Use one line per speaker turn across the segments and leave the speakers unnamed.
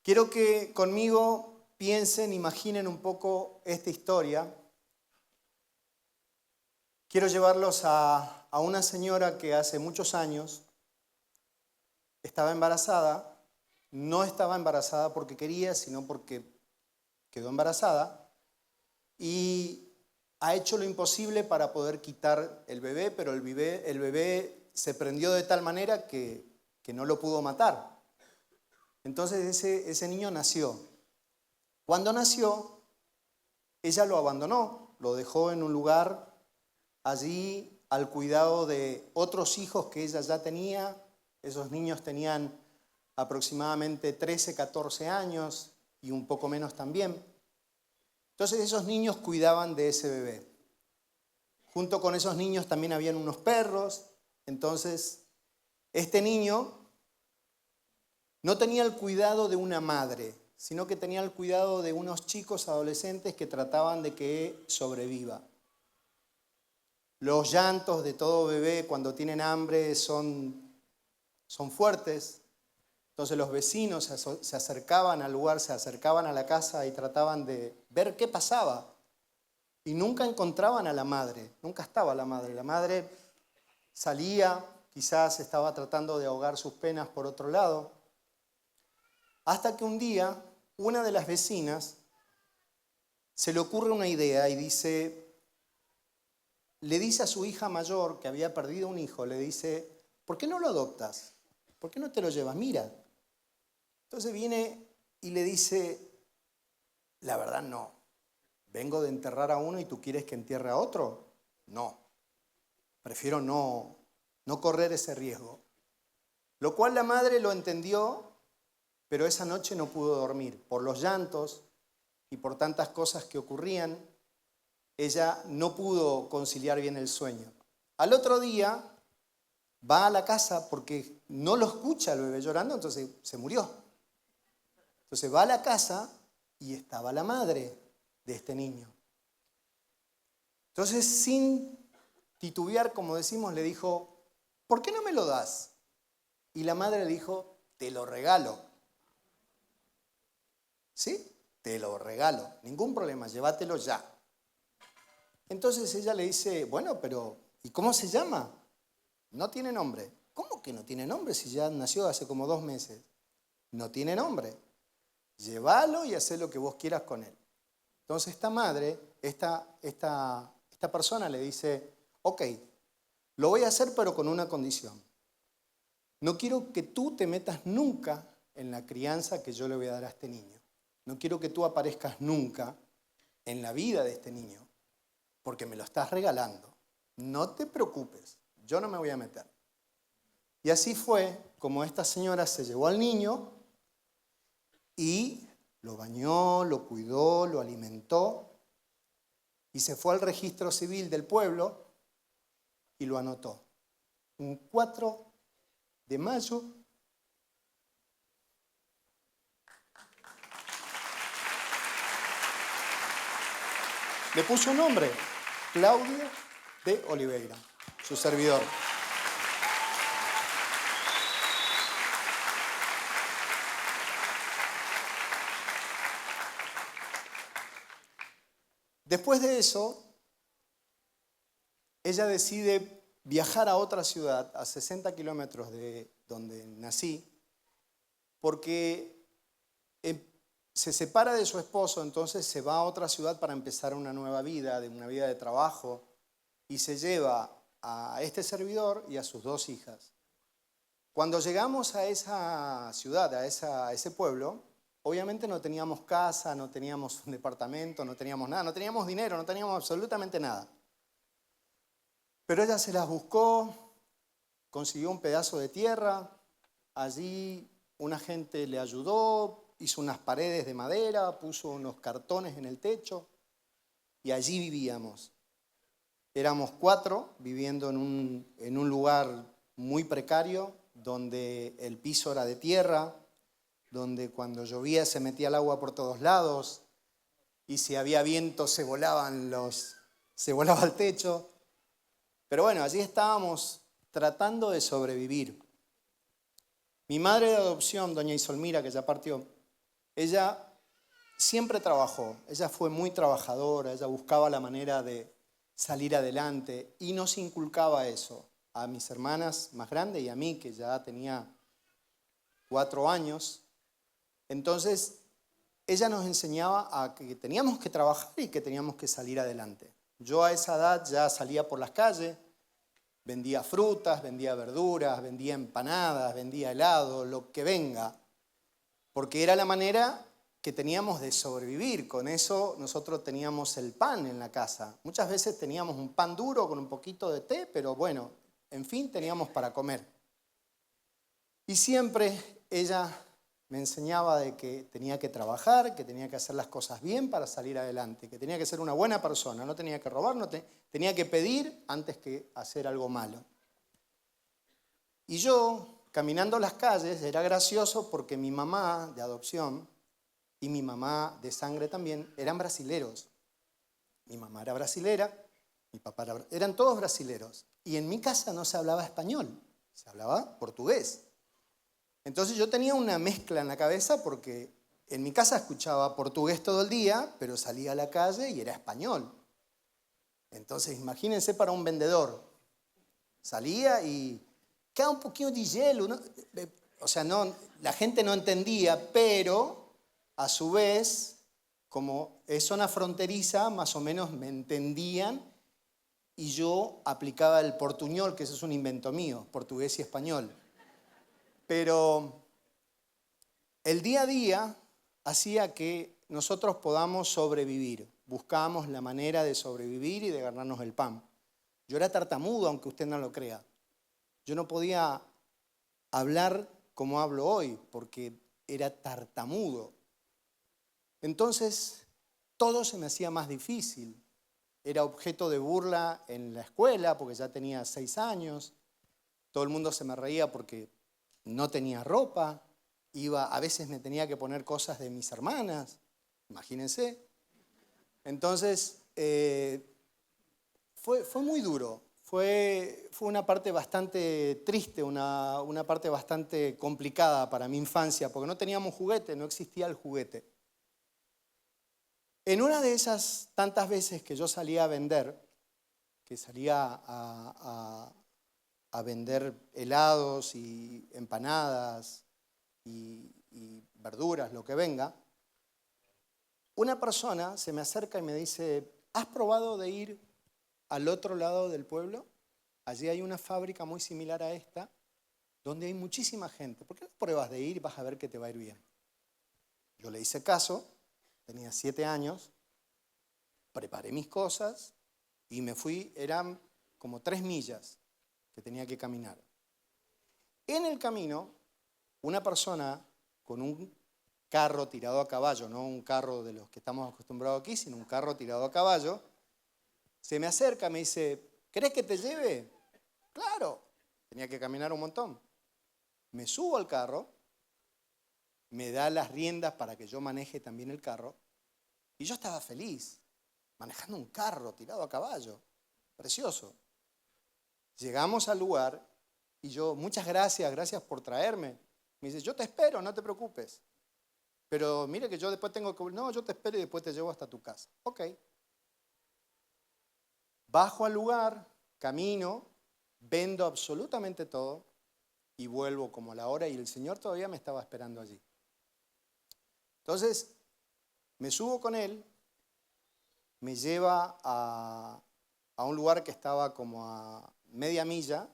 Quiero que conmigo piensen, imaginen un poco esta historia. Quiero llevarlos a una señora que hace muchos años estaba embarazada. No estaba embarazada porque quería, sino porque quedó embarazada. Y ha hecho lo imposible para poder quitar el bebé, pero el bebé se prendió de tal manera que no lo pudo matar. Entonces ese niño nació. Cuando nació, ella lo abandonó, lo dejó en un lugar allí al cuidado de otros hijos que ella ya tenía. Esos niños tenían aproximadamente 13, 14 años y un poco menos también. Entonces esos niños cuidaban de ese bebé. Junto con esos niños también habían unos perros. Entonces este niño no tenía el cuidado de una madre, sino que tenía el cuidado de unos chicos adolescentes que trataban de que sobreviva. Los llantos de todo bebé cuando tienen hambre son fuertes. Entonces los vecinos se acercaban al lugar, se acercaban a la casa y trataban de ver qué pasaba. Y nunca encontraban a la madre, nunca estaba la madre. La madre salía, quizás estaba tratando de ahogar sus penas por otro lado. Hasta que un día, una de las vecinas se le ocurre una idea y le dice a su hija mayor, que había perdido un hijo, le dice, ¿por qué no lo adoptas? ¿Por qué no te lo llevas? Mira. Entonces viene y le dice, la verdad no. Vengo de enterrar a uno y tú quieres que entierre a otro. No. Prefiero no correr ese riesgo. Lo cual la madre lo entendió, pero esa noche no pudo dormir. Por los llantos y por tantas cosas que ocurrían, ella no pudo conciliar bien el sueño. Al otro día va a la casa porque no lo escucha el bebé llorando, entonces se murió. Entonces va a la casa y estaba la madre de este niño. Entonces, sin titubear, como decimos, le dijo, ¿por qué no me lo das? Y la madre le dijo, te lo regalo. ¿Sí? Te lo regalo. Ningún problema, llévatelo ya. Entonces ella le dice, bueno, pero ¿y cómo se llama? No tiene nombre. ¿Cómo que no tiene nombre si ya nació hace como 2 meses? No tiene nombre. Llévalo y haz lo que vos quieras con él. Entonces esta madre, esta persona le dice, ok, lo voy a hacer pero con una condición. No quiero que tú te metas nunca en la crianza que yo le voy a dar a este niño. No quiero que tú aparezcas nunca en la vida de este niño, porque me lo estás regalando. No te preocupes, yo no me voy a meter. Y así fue como esta señora se llevó al niño y lo bañó, lo cuidó, lo alimentó y se fue al registro civil del pueblo y lo anotó. Un 4 de mayo le puso un nombre, Claudio de Oliveira, su servidor. Después de eso, ella decide viajar a otra ciudad, a 60 kilómetros de donde nací, porque se separa de su esposo, entonces se va a otra ciudad para empezar una nueva vida, una vida de trabajo, y se lleva a este servidor y a sus 2 hijas. Cuando llegamos a esa ciudad, a ese pueblo, obviamente no teníamos casa, no teníamos un departamento, no teníamos nada, no teníamos dinero, no teníamos absolutamente nada. Pero ella se las buscó, consiguió un pedazo de tierra, allí una gente le ayudó, hizo unas paredes de madera, puso unos cartones en el techo y allí vivíamos. Éramos 4 viviendo en un lugar muy precario, donde el piso era de tierra, donde cuando llovía se metía el agua por todos lados y si había viento se volaba el techo. Pero bueno, allí estábamos tratando de sobrevivir. Mi madre de adopción, doña Isolmira, que ya partió, ella siempre trabajó, ella fue muy trabajadora, ella buscaba la manera de salir adelante y nos inculcaba eso a mis hermanas más grandes y a mí, que ya tenía 4 años. Entonces, ella nos enseñaba a que teníamos que trabajar y que teníamos que salir adelante. Yo a esa edad ya salía por las calles, vendía frutas, vendía verduras, vendía empanadas, vendía helado, lo que venga, porque era la manera que teníamos de sobrevivir. Con eso nosotros teníamos el pan en la casa. Muchas veces teníamos un pan duro con un poquito de té, pero bueno, en fin, teníamos para comer. Y siempre ella me enseñaba de que tenía que trabajar, que tenía que hacer las cosas bien para salir adelante, que tenía que ser una buena persona, no tenía que robar, tenía que pedir antes que hacer algo malo. Y yo, caminando las calles, era gracioso porque mi mamá de adopción y mi mamá de sangre también eran brasileros. Mi mamá era brasilera, mi papá eran todos brasileros. Y en mi casa no se hablaba español, se hablaba portugués. Entonces yo tenía una mezcla en la cabeza porque en mi casa escuchaba portugués todo el día, pero salía a la calle y era español. Entonces imagínense para un vendedor. Salía y queda un poquito de hielo, ¿no? O sea, no, la gente no entendía, pero a su vez, como es zona fronteriza, más o menos me entendían y yo aplicaba el portuñol, que eso es un invento mío, portugués y español. Pero el día a día hacía que nosotros podamos sobrevivir. Buscábamos la manera de sobrevivir y de ganarnos el pan. Yo era tartamudo, aunque usted no lo crea. Yo no podía hablar como hablo hoy, porque era tartamudo. Entonces, todo se me hacía más difícil. Era objeto de burla en la escuela, porque ya tenía 6 años. Todo el mundo se me reía porque no tenía ropa. A veces me tenía que poner cosas de mis hermanas. Imagínense. Entonces, fue muy duro. Fue una parte bastante triste, una parte bastante complicada para mi infancia, porque no teníamos juguete, no existía el juguete. En una de esas tantas veces que yo salía a vender, que salía a vender helados y empanadas y verduras, lo que venga, una persona se me acerca y me dice, ¿has probado de ir al otro lado del pueblo? Allí hay una fábrica muy similar a esta, donde hay muchísima gente. ¿Por qué no pruebas de ir y vas a ver que te va a ir bien? Yo le hice caso, tenía 7 años, preparé mis cosas y me fui, eran como 3 millas que tenía que caminar. En el camino, una persona con un carro tirado a caballo, no un carro de los que estamos acostumbrados aquí, sino un carro tirado a caballo, se me acerca, me dice, ¿querés que te lleve? Claro, tenía que caminar un montón. Me subo al carro, me da las riendas para que yo maneje también el carro, y yo estaba feliz, manejando un carro tirado a caballo, precioso. Llegamos al lugar y yo, muchas gracias, gracias por traerme. Me dice, yo te espero, no te preocupes. Pero mire que yo después tengo que... No, yo te espero y después te llevo hasta tu casa. Ok. Bajo al lugar, camino, vendo absolutamente todo y vuelvo como a la hora y el Señor todavía me estaba esperando allí. Entonces, me subo con él, me lleva a un lugar que estaba como a media milla,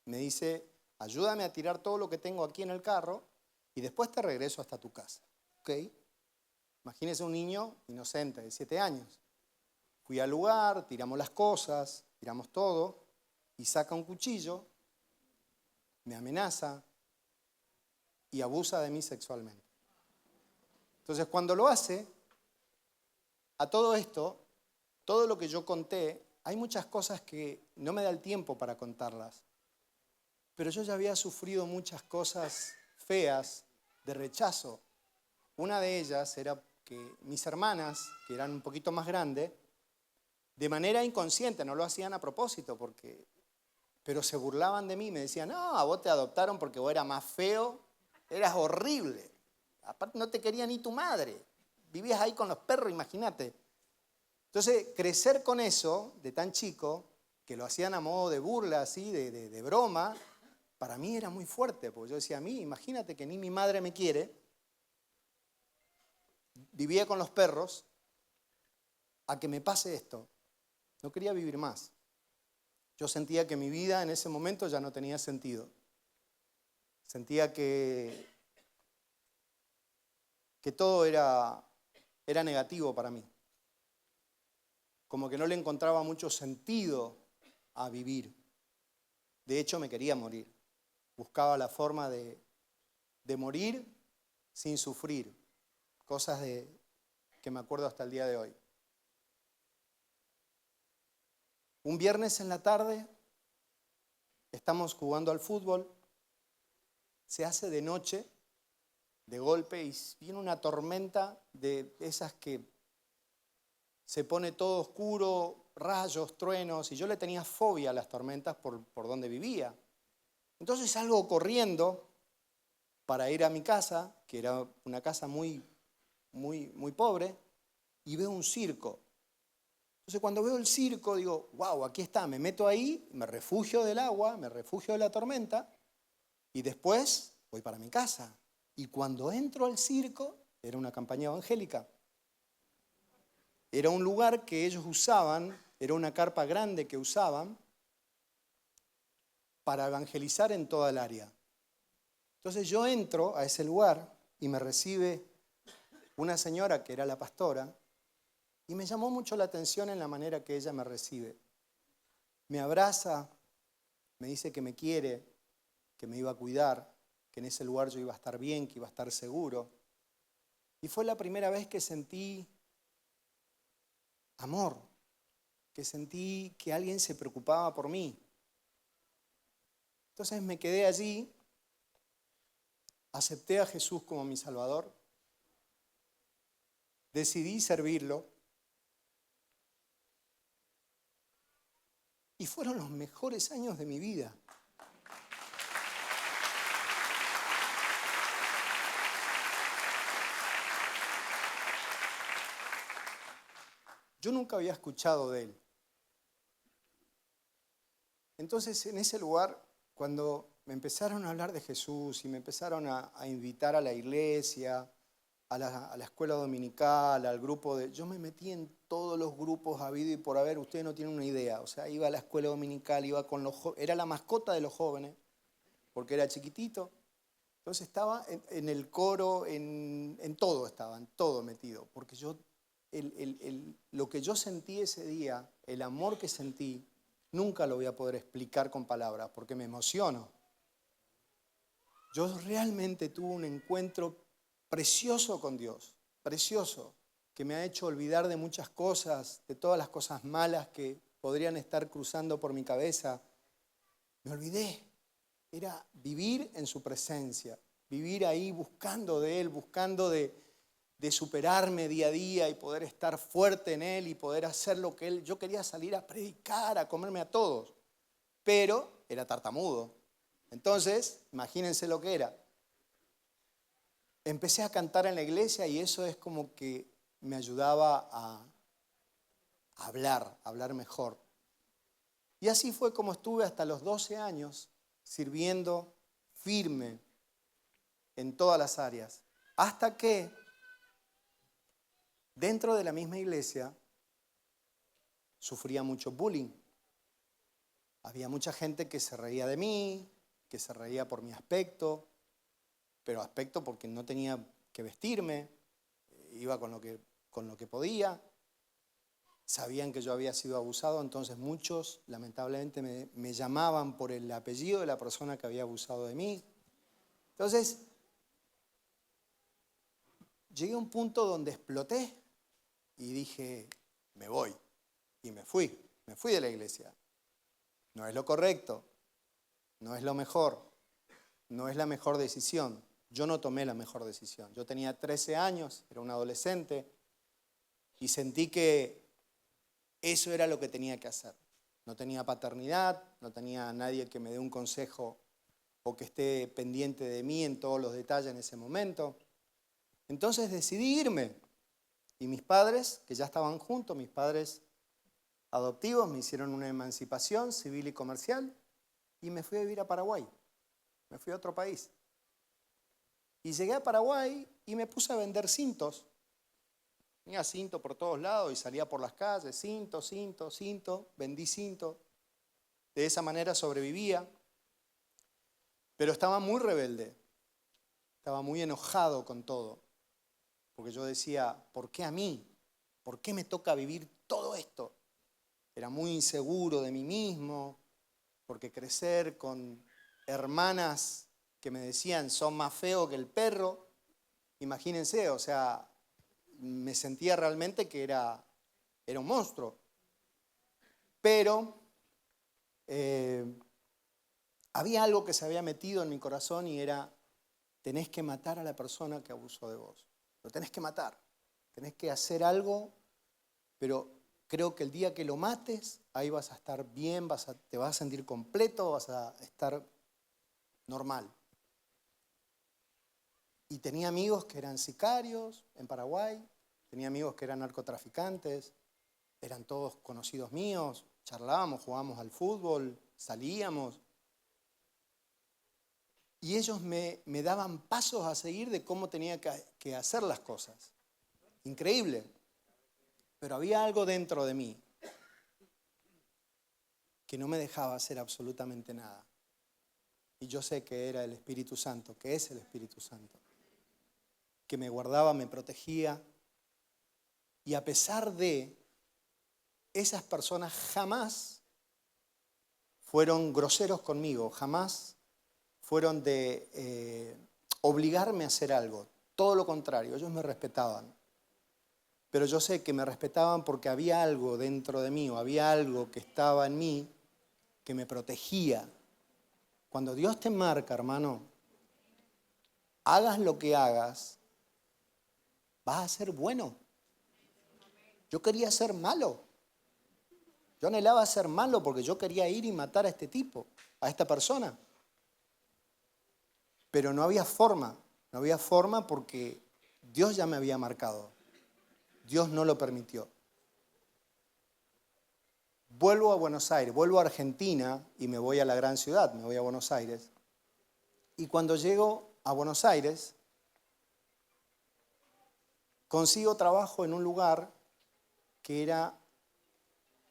me dice, ayúdame a tirar todo lo que tengo aquí en el carro y después te regreso hasta tu casa. ¿Ok? Imagínese un niño inocente de 7 años. Fui al lugar, tiramos las cosas, tiramos todo y saca un cuchillo, me amenaza y abusa de mí sexualmente. Entonces, cuando lo hace, a todo esto, todo lo que yo conté, hay muchas cosas que no me da el tiempo para contarlas. Pero yo ya había sufrido muchas cosas feas de rechazo. Una de ellas era que mis hermanas, que eran un poquito más grandes, de manera inconsciente, no lo hacían a propósito, pero se burlaban de mí, me decían, no, a vos te adoptaron porque vos eras más feo, eras horrible. Aparte no te quería ni tu madre. Vivías ahí con los perros, imagínate. Entonces, crecer con eso, de tan chico, que lo hacían a modo de burla, así, de broma, para mí era muy fuerte, porque yo decía, a mí, imagínate que ni mi madre me quiere, vivía con los perros, a que me pase esto. No quería vivir más. Yo sentía que mi vida en ese momento ya no tenía sentido. Sentía que todo era negativo para mí. Como que no le encontraba mucho sentido a vivir. De hecho, me quería morir. Buscaba la forma de morir sin sufrir. Cosas que me acuerdo hasta el día de hoy. Un viernes en la tarde, estamos jugando al fútbol, se hace de noche, de golpe, y viene una tormenta de esas que se pone todo oscuro, rayos, truenos, y yo le tenía fobia a las tormentas por donde vivía. Entonces salgo corriendo para ir a mi casa, que era una casa muy pobre, y veo un circo. Entonces cuando veo el circo digo, wow, aquí está, me meto ahí, me refugio del agua, me refugio de la tormenta, y después voy para mi casa. Y cuando entro al circo, era una campaña evangélica. Era un lugar que ellos usaban, era una carpa grande que usaban para evangelizar en toda el área. Entonces yo entro a ese lugar y me recibe una señora que era la pastora y me llamó mucho la atención en la manera que ella me recibe. Me abraza, me dice que me quiere, que me iba a cuidar, que en ese lugar yo iba a estar bien, que iba a estar seguro. Y fue la primera vez que sentí amor, que sentí que alguien se preocupaba por mí. Entonces me quedé allí, acepté a Jesús como mi Salvador, decidí servirlo y fueron los mejores años de mi vida. Yo nunca había escuchado de él. Entonces, en ese lugar, cuando me empezaron a hablar de Jesús y me empezaron a invitar a la iglesia, a la escuela dominical, al grupo de... Yo me metí en todos los grupos habido y por haber, ustedes no tienen una idea. O sea, iba a la escuela dominical, iba con los jóvenes, era la mascota de los jóvenes, porque era chiquitito. Entonces estaba en el coro, en todo estaba, en todo metido, porque yo... lo que yo sentí ese día, el amor que sentí, nunca lo voy a poder explicar con palabras, porque me emociono. Yo realmente tuve un encuentro precioso con Dios, precioso, que me ha hecho olvidar de muchas cosas, de todas las cosas malas que podrían estar cruzando por mi cabeza. Me olvidé. Era vivir en su presencia, vivir ahí buscando de Él, buscando de superarme día a día y poder estar fuerte en Él y poder hacer lo que Él... Yo quería salir a predicar, a comerme a todos, pero era tartamudo. Entonces, imagínense lo que era. Empecé a cantar en la iglesia y eso es como que me ayudaba a hablar mejor. Y así fue como estuve hasta los 12 años sirviendo firme en todas las áreas, hasta que dentro de la misma iglesia sufría mucho bullying. Había mucha gente que se reía de mí, que se reía por mi aspecto, pero aspecto porque no tenía que vestirme, iba con lo que podía. Sabían que yo había sido abusado, entonces muchos lamentablemente me llamaban por el apellido de la persona que había abusado de mí. Entonces, llegué a un punto donde exploté y dije, me voy. Y me fui de la iglesia. No es lo correcto, no es lo mejor, no es la mejor decisión. Yo no tomé la mejor decisión. Yo tenía 13 años, era un adolescente, y sentí que eso era lo que tenía que hacer. No tenía paternidad, no tenía nadie que me dé un consejo o que esté pendiente de mí en todos los detalles en ese momento. Entonces decidí irme. Y mis padres, que ya estaban juntos, mis padres adoptivos, me hicieron una emancipación civil y comercial y me fui a vivir a Paraguay. Me fui a otro país. Y llegué a Paraguay y me puse a vender cintos. Tenía cinto por todos lados y salía por las calles, cinto, vendí cinto. De esa manera sobrevivía. Pero estaba muy rebelde, estaba muy enojado con todo. Porque yo decía, ¿por qué a mí? ¿Por qué me toca vivir todo esto? Era muy inseguro de mí mismo, porque crecer con hermanas que me decían, son más feos que el perro, imagínense, o sea, me sentía realmente que era un monstruo. Pero había algo que se había metido en mi corazón y era, tenés que matar a la persona que abusó de vos. Lo tenés que matar, tenés que hacer algo, pero creo que el día que lo mates, ahí vas a estar bien, te vas a sentir completo, vas a estar normal. Y tenía amigos que eran sicarios en Paraguay, tenía amigos que eran narcotraficantes, eran todos conocidos míos, charlábamos, jugábamos al fútbol, salíamos. Y ellos me daban pasos a seguir de cómo tenía que hacer las cosas. Increíble. Pero había algo dentro de mí que no me dejaba hacer absolutamente nada. Y yo sé que era el Espíritu Santo, que es el Espíritu Santo, que me guardaba, me protegía. Y a pesar de, esas personas jamás fueron groseros conmigo, jamás fueron de obligarme a hacer algo. Todo lo contrario, ellos me respetaban. Pero yo sé que me respetaban porque había algo dentro de mí, o había algo que estaba en mí que me protegía. Cuando Dios te marca, hermano, hagas lo que hagas, vas a ser bueno. Yo quería ser malo. Yo anhelaba ser malo porque yo quería ir y matar a este tipo, a esta persona. Pero no había forma porque Dios ya me había marcado. Dios no lo permitió. Vuelvo a Buenos Aires, vuelvo a Argentina y me voy a la gran ciudad, me voy a Buenos Aires. Y cuando llego a Buenos Aires, consigo trabajo en un lugar que era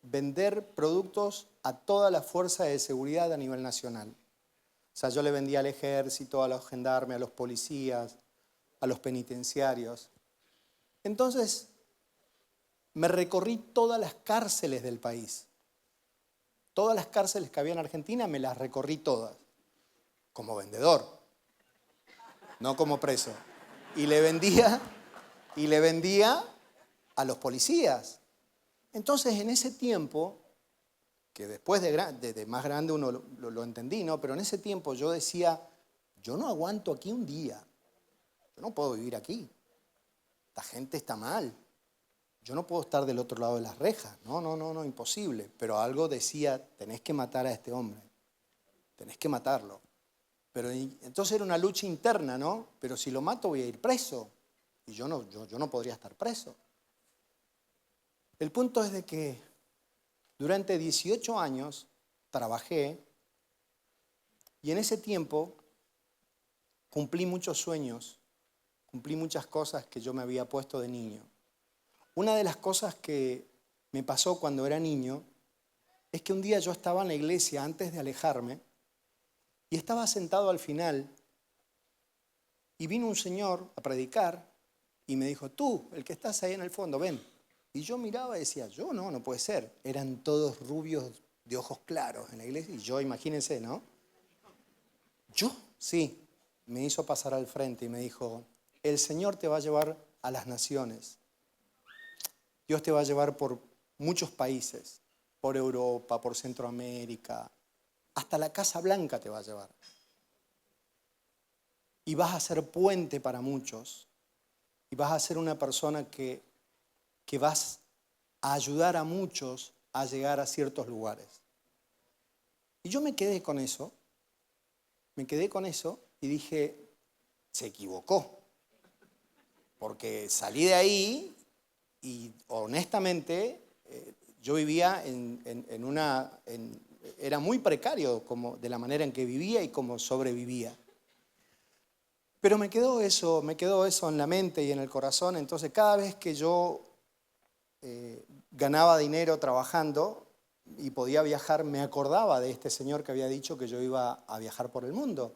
vender productos a toda la fuerza de seguridad a nivel nacional. O sea, yo le vendía al ejército, a los gendarmes, a los policías, a los penitenciarios. Entonces, me recorrí todas las cárceles del país. Todas las cárceles que había en Argentina me las recorrí todas. Como vendedor, no como preso. Y le vendía a los policías. Entonces, en ese tiempo, que después de más grande uno lo entendí, ¿no? Pero en ese tiempo yo decía, yo no aguanto aquí un día. Yo no puedo vivir aquí. Esta gente está mal. Yo no puedo estar del otro lado de las rejas. No, imposible. Pero algo decía, tenés que matar a este hombre. Tenés que matarlo. Pero entonces era una lucha interna, ¿no? Pero si lo mato voy a ir preso. Y yo no podría estar preso. El punto es de que durante 18 años trabajé y en ese tiempo cumplí muchos sueños, cumplí muchas cosas que yo me había puesto de niño. Una de las cosas que me pasó cuando era niño es que un día yo estaba en la iglesia antes de alejarme y estaba sentado al final y vino un señor a predicar y me dijo, tú, el que estás ahí en el fondo, ven. Y yo miraba y decía, yo no puede ser. Eran todos rubios de ojos claros en la iglesia y yo, imagínense, ¿no? Yo, sí, me hizo pasar al frente y me dijo, el Señor te va a llevar a las naciones. Dios te va a llevar por muchos países, por Europa, por Centroamérica, hasta la Casa Blanca te va a llevar. Y vas a ser puente para muchos. Y vas a ser una persona que vas a ayudar a muchos a llegar a ciertos lugares. Y yo me quedé con eso y dije, se equivocó. porque salí de ahí y honestamente yo vivía era muy precario como de la manera en que vivía y cómo sobrevivía. Pero me quedó eso en la mente y en el corazón. Entonces cada vez que yo ganaba dinero trabajando y podía viajar, me acordaba de este señor que había dicho que yo iba a viajar por el mundo.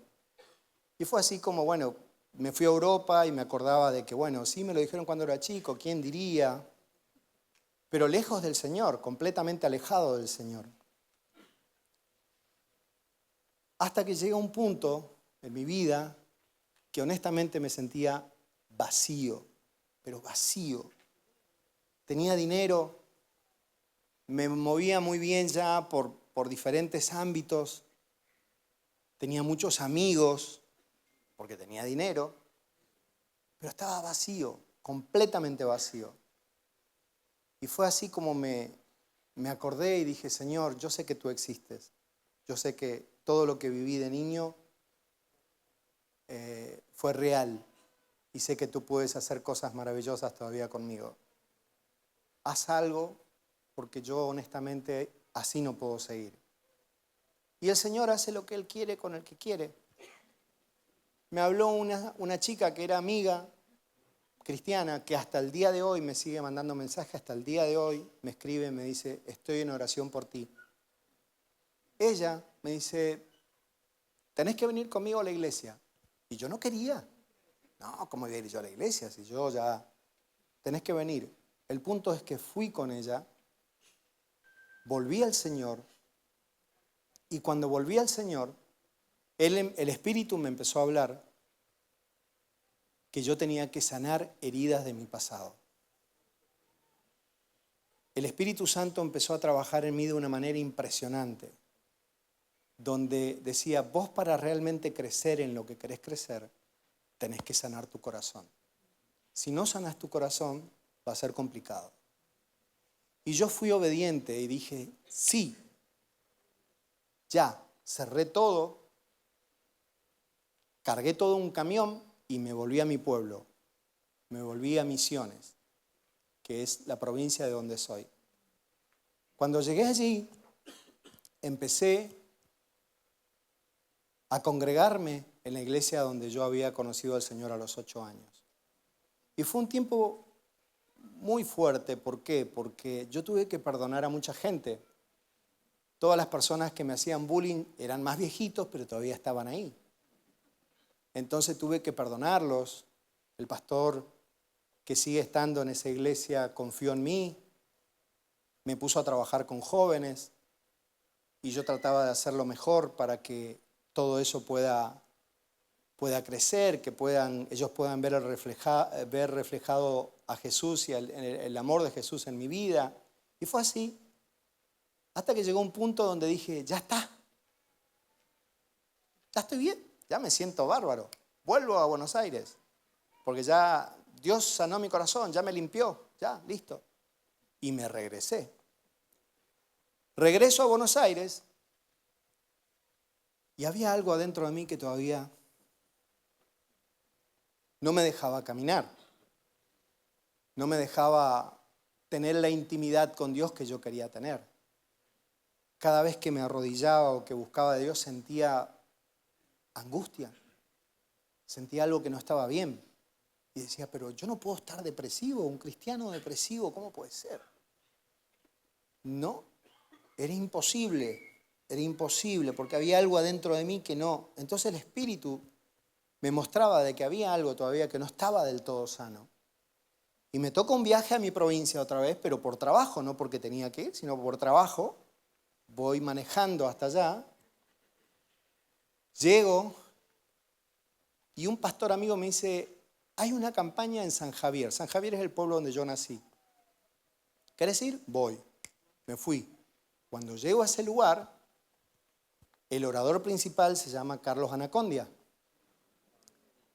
Y fue así como, bueno, me fui a Europa y me acordaba de que, bueno, sí me lo dijeron cuando era chico, ¿quién diría? Pero lejos del Señor, completamente alejado del Señor. Hasta que llega un punto en mi vida que honestamente me sentía vacío, pero vacío. Tenía dinero, me movía muy bien ya por diferentes ámbitos, tenía muchos amigos, porque tenía dinero, pero estaba vacío, completamente vacío. Y fue así como me acordé y dije, Señor, yo sé que tú existes. Yo sé que todo lo que viví de niño fue real. Y sé que tú puedes hacer cosas maravillosas todavía conmigo. Haz algo, porque yo honestamente así no puedo seguir. Y el Señor hace lo que Él quiere con el que quiere. Me habló una chica que era amiga cristiana, que hasta el día de hoy me sigue mandando mensajes, hasta el día de hoy me escribe, me dice, estoy en oración por ti. Ella me dice, tenés que venir conmigo a la iglesia. Y yo no quería. No, ¿cómo voy a ir yo a la iglesia? Si yo ya, tenés que venir. El punto es que fui con ella, volví al Señor, y cuando volví al Señor, el Espíritu me empezó a hablar que yo tenía que sanar heridas de mi pasado. El Espíritu Santo empezó a trabajar en mí de una manera impresionante, donde decía, vos para realmente crecer en lo que querés crecer, tenés que sanar tu corazón. Si no sanas tu corazón, va a ser complicado. Y yo fui obediente y dije, sí, ya, cerré todo, cargué todo un camión y me volví a mi pueblo. Me volví a Misiones, que es la provincia de donde soy. Cuando llegué allí, empecé a congregarme en la iglesia donde yo había conocido al Señor a los 8 años. Y fue un tiempo muy fuerte. ¿Por qué? Porque yo tuve que perdonar a mucha gente. Todas las personas que me hacían bullying eran más viejitos, pero todavía estaban ahí. Entonces tuve que perdonarlos. El pastor que sigue estando en esa iglesia confió en mí, me puso a trabajar con jóvenes y yo trataba de hacerlo mejor para que todo eso pueda crecer, que ellos puedan ver reflejado a Jesús y el amor de Jesús en mi vida. Y fue así, hasta que llegó un punto donde dije, ya está, ya estoy bien, ya me siento bárbaro, vuelvo a Buenos Aires, porque ya Dios sanó mi corazón, ya me limpió, ya, listo. Y me regresé. Regreso a Buenos Aires y había algo adentro de mí que todavía no me dejaba caminar, no me dejaba tener la intimidad con Dios que yo quería tener. Cada vez que me arrodillaba o que buscaba a Dios sentía angustia, sentía algo que no estaba bien. Y decía, pero yo no puedo estar depresivo, un cristiano depresivo, ¿cómo puede ser? No, era imposible, porque había algo adentro de mí que no. Entonces el Espíritu me mostraba de que había algo todavía que no estaba del todo sano. Y me toca un viaje a mi provincia otra vez, pero por trabajo, no porque tenía que ir, sino por trabajo. Voy manejando hasta allá, llego y un pastor amigo me dice, hay una campaña en San Javier. San Javier es el pueblo donde yo nací. ¿Querés ir? Voy. Me fui. Cuando llego a ese lugar, el orador principal se llama Carlos Anacondia.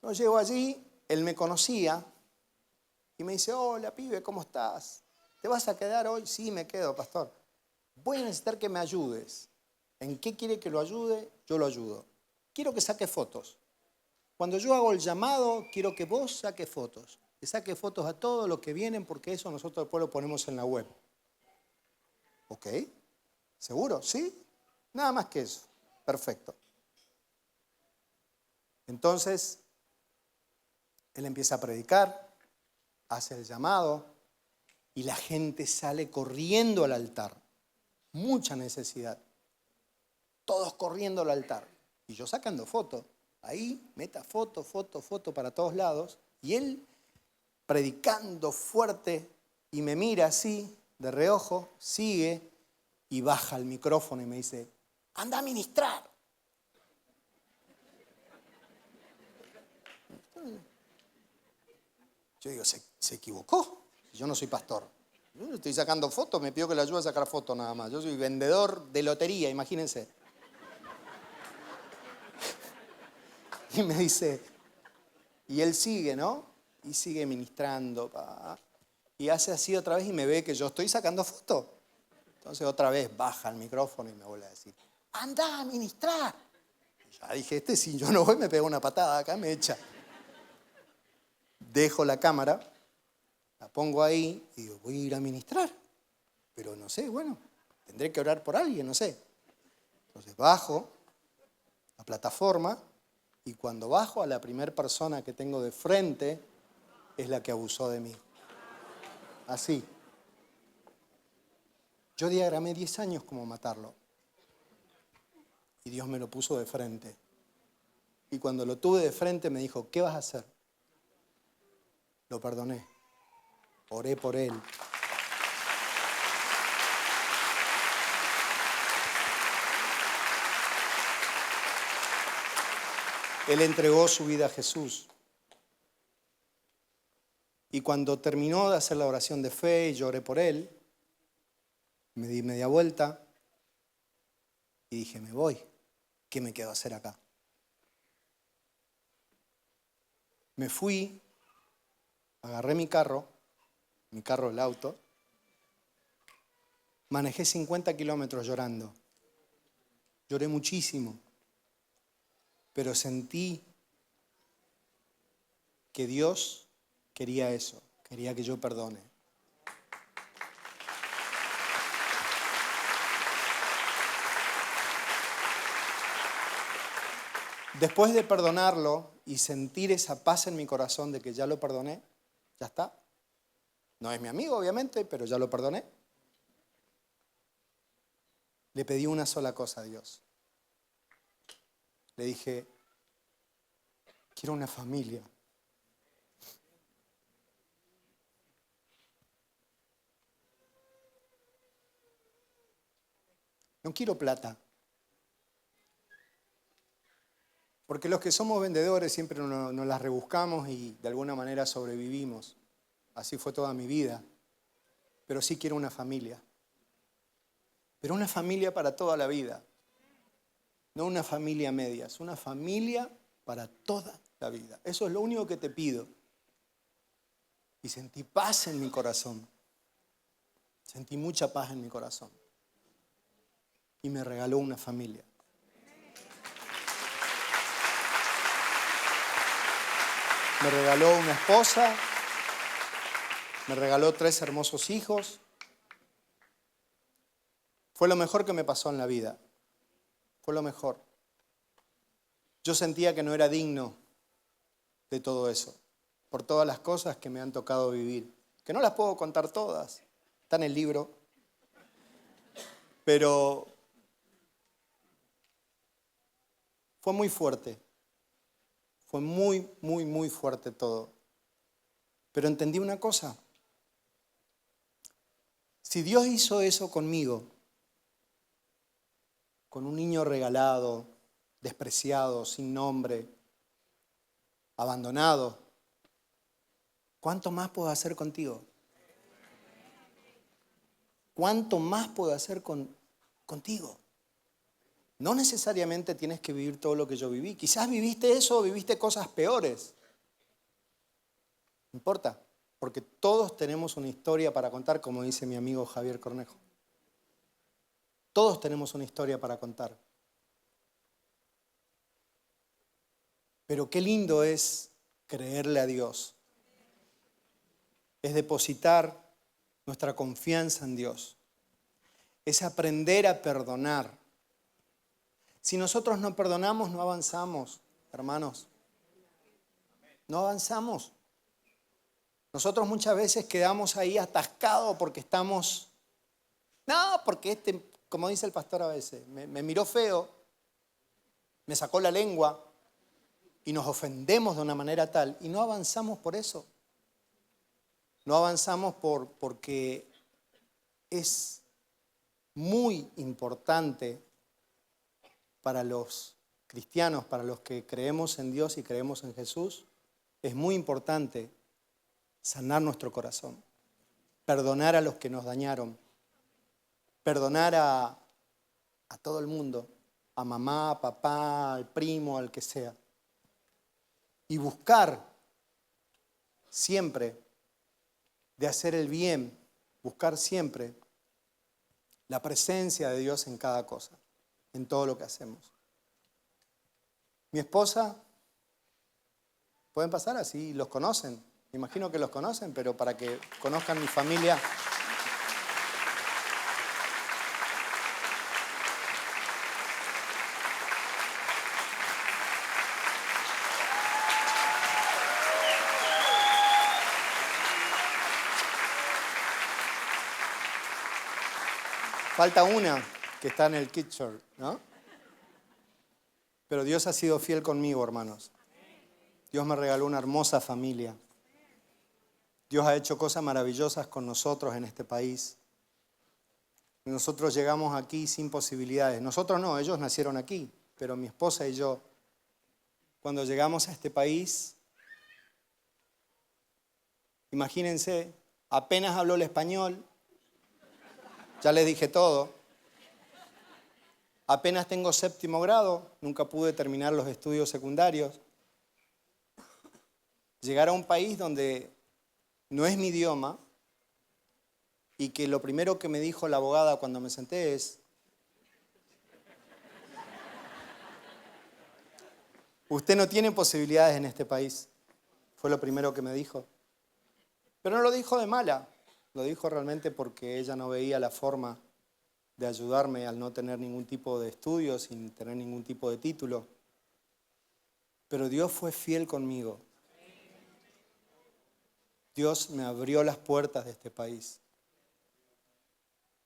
Yo llego allí, él me conocía y me dice, hola pibe, ¿cómo estás? ¿Te vas a quedar hoy? Sí, me quedo, pastor. Voy a necesitar que me ayudes. ¿En qué quiere que lo ayude? Yo lo ayudo. Quiero que saque fotos. Cuando yo hago el llamado, quiero que vos saques fotos. que saque fotos a todos los que vienen porque eso nosotros después lo ponemos en la web. ¿Ok? ¿Seguro? ¿Sí? Nada más que eso. Perfecto. Entonces, él empieza a predicar, hace el llamado y la gente sale corriendo al altar. Mucha necesidad. Todos corriendo al altar. Y yo sacando fotos. Ahí, meta foto, foto, foto para todos lados. Y él predicando fuerte y me mira así, de reojo, sigue y baja el micrófono y me dice, anda a ministrar. Yo digo, ¿se equivocó? Yo no soy pastor. Yo no estoy sacando fotos, me pidió que le ayude a sacar fotos nada más. Yo soy vendedor de lotería, imagínense. Y me dice, y él sigue, ¿no? Y sigue ministrando. Y hace así otra vez y me ve que yo estoy sacando fotos. Entonces otra vez baja el micrófono y me vuelve a decir, anda a ministrar. Y ya dije, si yo no voy me pega una patada, acá me echa. Dejo la cámara, la pongo ahí y digo, voy a ir a ministrar. Pero no sé, bueno, tendré que orar por alguien, no sé. Entonces bajo la plataforma y cuando bajo a la primera persona que tengo de frente es la que abusó de mí. Así. Yo diagramé 10 años cómo matarlo. Y Dios me lo puso de frente. Y cuando lo tuve de frente me dijo, ¿qué vas a hacer? Lo perdoné. Oré por él. Él entregó su vida a Jesús. Y cuando terminó de hacer la oración de fe y yo oré por él, me di media vuelta y dije, me voy. ¿Qué me quedo a hacer acá? Me fui, agarré mi carro, el auto, manejé 50 kilómetros llorando. Lloré muchísimo, pero sentí que Dios quería eso, quería que yo perdone. Después de perdonarlo y sentir esa paz en mi corazón de que ya lo perdoné, ya está. No es mi amigo, obviamente, pero ya lo perdoné. Le pedí una sola cosa a Dios. Le dije, quiero una familia. No quiero plata. Porque los que somos vendedores siempre nos las rebuscamos y de alguna manera sobrevivimos. Así fue toda mi vida. Pero sí quiero una familia. Pero una familia para toda la vida. No una familia a medias, una familia para toda la vida. Eso es lo único que te pido. Y sentí paz en mi corazón. Sentí mucha paz en mi corazón. Y me regaló una familia. Me regaló una esposa, me regaló 3 hermosos hijos. Fue lo mejor que me pasó en la vida. Fue lo mejor. Yo sentía que no era digno de todo eso, por todas las cosas que me han tocado vivir, que no las puedo contar todas, está en el libro, pero fue muy fuerte. Fue muy, muy, muy fuerte todo. Pero entendí una cosa. Si Dios hizo eso conmigo, con un niño regalado, despreciado, sin nombre, abandonado, ¿cuánto más puedo hacer contigo? ¿Cuánto más puedo hacer contigo? No necesariamente tienes que vivir todo lo que yo viví. Quizás viviste eso o viviste cosas peores. No importa, porque todos tenemos una historia para contar, como dice mi amigo Javier Cornejo. Todos tenemos una historia para contar. Pero qué lindo es creerle a Dios es depositar nuestra confianza en Dios, es aprender a perdonar. Si nosotros no perdonamos, no avanzamos, hermanos. No avanzamos. Nosotros muchas veces quedamos ahí atascados porque estamos... No, porque como dice el pastor a veces, me miró feo, me sacó la lengua y nos ofendemos de una manera tal y no avanzamos por eso. No avanzamos porque es muy importante para los cristianos, para los que creemos en Dios y creemos en Jesús, es muy importante sanar nuestro corazón, perdonar a los que nos dañaron, perdonar a todo el mundo, a mamá, a papá, al primo, al que sea. Y buscar siempre de hacer el bien, buscar siempre la presencia de Dios en cada cosa, en todo lo que hacemos. Mi esposa, pueden pasar así, los conocen, me imagino que los conocen, pero para que conozcan mi familia. Falta una que está en el kitchen, ¿no? Pero Dios ha sido fiel conmigo, hermanos. Dios me regaló una hermosa familia. Dios ha hecho cosas maravillosas con nosotros en este país. Nosotros llegamos aquí sin posibilidades. Nosotros no, ellos nacieron aquí, pero mi esposa y yo, cuando llegamos a este país, imagínense, apenas habló el español, ya les dije todo. Apenas tengo 7º grado, nunca pude terminar los estudios secundarios. Llegar a un país donde no es mi idioma y que lo primero que me dijo la abogada cuando me senté es: usted no tiene posibilidades en este país. Fue lo primero que me dijo. Pero no lo dijo de mala, lo dijo realmente porque ella no veía la forma de ayudarme al no tener ningún tipo de estudio, sin tener ningún tipo de título. Pero Dios fue fiel conmigo. Dios me abrió las puertas de este país.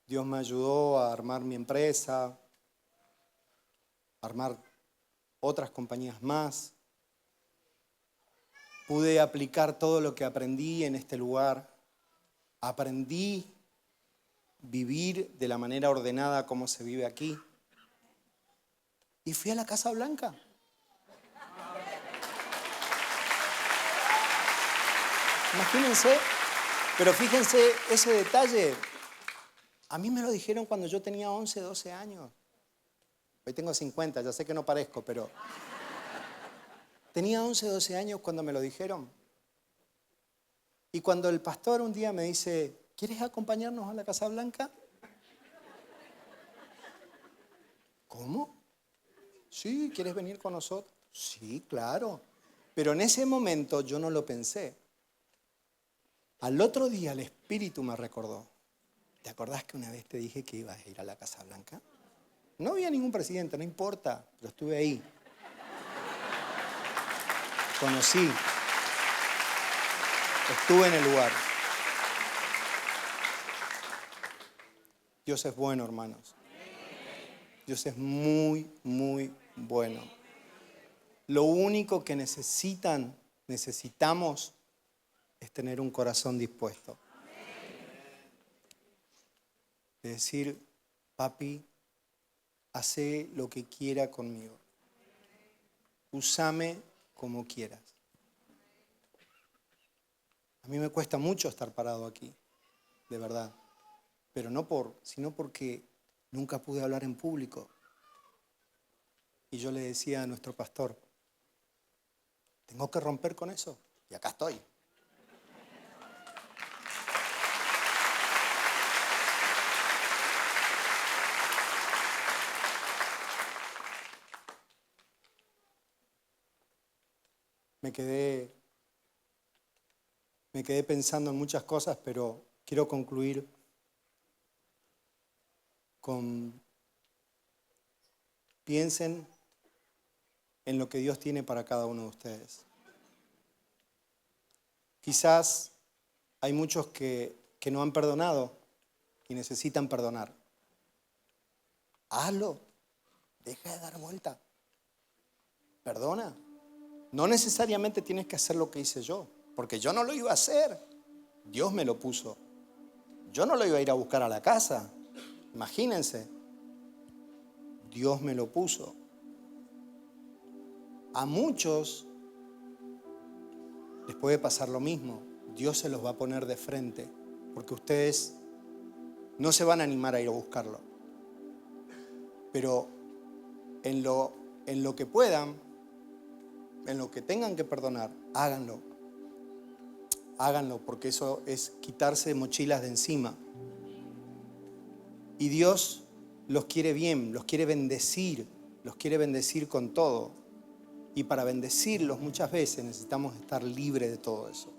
Dios me ayudó a armar mi empresa, a armar otras compañías más. Pude aplicar todo lo que aprendí en este lugar. Aprendí vivir de la manera ordenada como se vive aquí. Y fui a la Casa Blanca. Imagínense, pero fíjense ese detalle. A mí me lo dijeron cuando yo tenía 11, 12 años. Hoy tengo 50, ya sé que no parezco, pero... Tenía 11, 12 años cuando me lo dijeron. Y cuando el pastor un día me dice: ¿quieres acompañarnos a la Casa Blanca? ¿Cómo? Sí, ¿quieres venir con nosotros? Sí, claro. Pero en ese momento yo no lo pensé. Al otro día el Espíritu me recordó: ¿te acordás que una vez te dije que ibas a ir a la Casa Blanca? No había ningún presidente, no importa, pero estuve ahí. Conocí. Estuve en el lugar. Dios es bueno, hermanos. Dios es muy, muy bueno. Lo único que necesitamos es tener un corazón dispuesto. De decir: papi, hace lo que quiera conmigo. Úsame como quieras. A mí me cuesta mucho estar parado aquí, de verdad. Pero sino porque nunca pude hablar en público. Y yo le decía a nuestro pastor: tengo que romper con eso. Y acá estoy. Me Me quedé pensando en muchas cosas, pero quiero concluir con: piensen en lo que Dios tiene para cada uno de ustedes. Quizás hay muchos que no han perdonado y necesitan perdonar. Hazlo. Deja de dar vuelta. Perdona. No necesariamente tienes que hacer lo que hice yo, porque yo no lo iba a hacer. Dios me lo puso. Yo no lo iba a ir a buscar a la casa. Imagínense. Dios me lo puso. A muchos les puede pasar lo mismo. Dios se los va a poner de frente, porque ustedes no se van a animar a ir a buscarlo. Pero en lo que puedan, en lo que tengan que perdonar, háganlo. Háganlo, porque eso es quitarse mochilas de encima. Y Dios los quiere bien, los quiere bendecir con todo. Y para bendecirlos muchas veces necesitamos estar libres de todo eso.